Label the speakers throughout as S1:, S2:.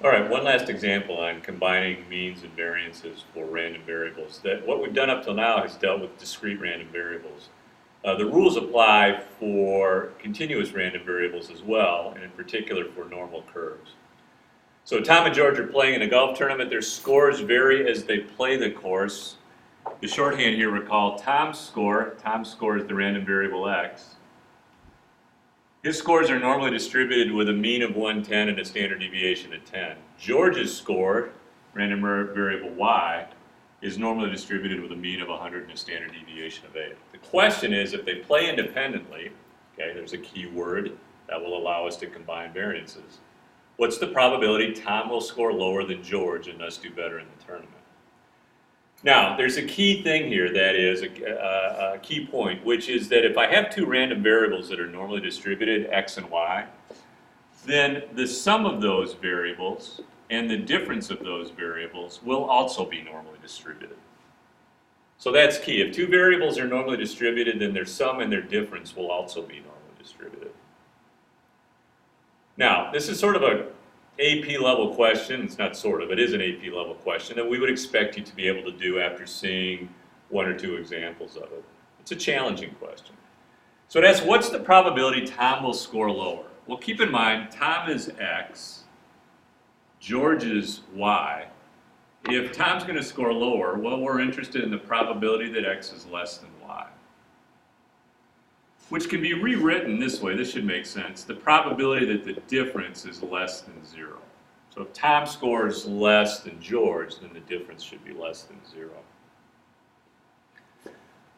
S1: All right, one last example on combining means and variances for random variables. That what we've done up till now has dealt with discrete random variables. The rules apply for continuous random variables as well, and in particular for normal curves. So Tom and George are playing in a golf tournament. Their scores vary as they play the course. The shorthand here, recall Tom's score. Tom's score is the random variable x. His scores are normally distributed with a mean of 110 and a standard deviation of 10. George's score, random variable y, is normally distributed with a mean of 100 and a standard deviation of 8. The question is, if they play independently, okay, there's a key word that will allow us to combine variances. What's the probability Tom will score lower than George and thus do better in the tournament? Now, there's a key thing here that is a key point, which is that if I have two random variables that are normally distributed, x and y, then the sum of those variables and the difference of those variables will also be normally distributed. So that's key. If two variables are normally distributed, then their sum and their difference will also be normally distributed. Now, this is sort of a AP level question. It's not sort of, it is an AP level question that we would expect you to be able to do after seeing one or two examples of it. It's a challenging question. So it asks, what's the probability Tom will score lower? Well, keep in mind, Tom is x, George is y. If Tom's going to score lower, well, we're interested in the probability that x is less than y, which can be rewritten this way. This should make sense. The probability that the difference is less than 0. So if Tom scores less than George, then the difference should be less than 0.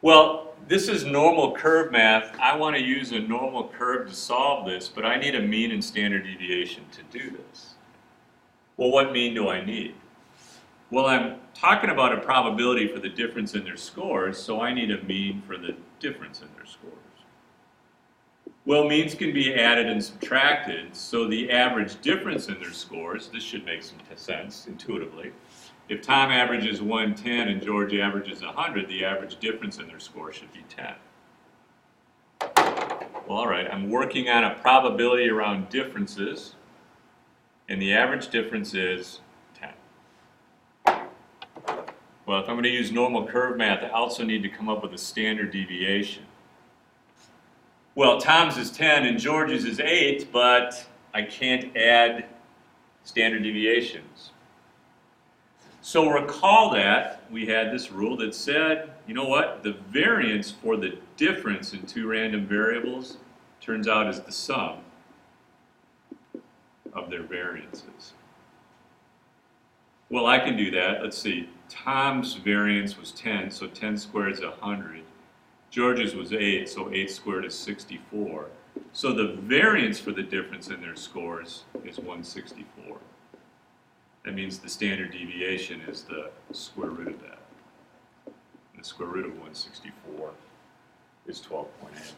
S1: Well, this is normal curve math. I want to use a normal curve to solve this, but I need a mean and standard deviation to do this. Well, what mean do I need? Well, I'm talking about a probability for the difference in their scores, so I need a mean for the difference in their scores. Well, means can be added and subtracted, so the average difference in their scores, this should make some sense intuitively. If Tom averages 110 and George averages 100, the average difference in their score should be 10. Well, all right, I'm working on a probability around differences, and the average difference is 10. Well, if I'm going to use normal curve math, I also need to come up with a standard deviation. Well, Tom's is 10 and George's is 8, but I can't add standard deviations. So recall that we had this rule that said, you know what, the variance for the difference in two random variables turns out is the sum of their variances. Well, I can do that. Let's see, Tom's variance was 10, so 10 squared is 100. George's was 8, so 8 squared is 64. So the variance for the difference in their scores is 164. That means the standard deviation is the square root of that. And the square root of 164 is 12.8.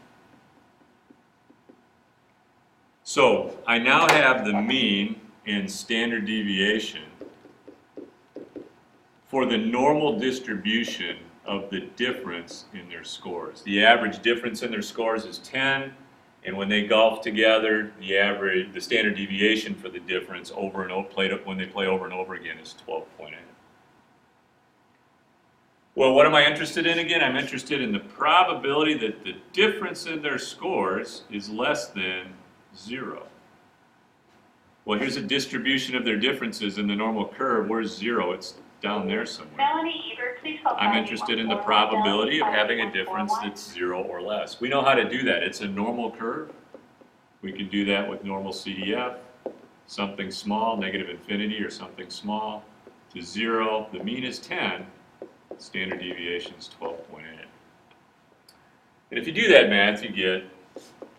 S1: So I now have the mean and standard deviation for the normal distribution of the difference in their scores. The average difference in their scores is 10, and when they golf together, the standard deviation for the difference when they play over and over again is 12.8. Well, what am I interested in again? I'm interested in the probability that the difference in their scores is less than 0. Well, here's a distribution of their differences in the normal curve. Where's 0? It's down there somewhere. I'm interested in the probability of having a difference that's 0 or less. We know how to do that. It's a normal curve. We can do that with normal CDF. Something small, negative infinity, or something small to 0. The mean is 10. Standard deviation is 12.8. And if you do that math, you get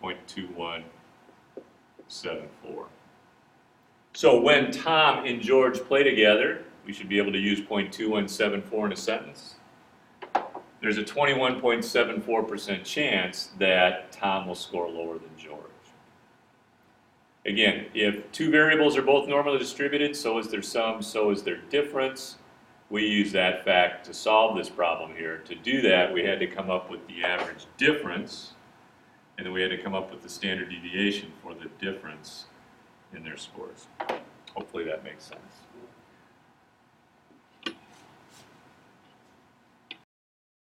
S1: 0.2174. So when Tom and George play together, we should be able to use 0.2174 in a sentence. There's a 21.74% chance that Tom will score lower than George. Again, if two variables are both normally distributed, so is their sum, so is their difference. We use that fact to solve this problem here. To do that, we had to come up with the average difference, and then we had to come up with the standard deviation for the difference in their scores. Hopefully that makes sense.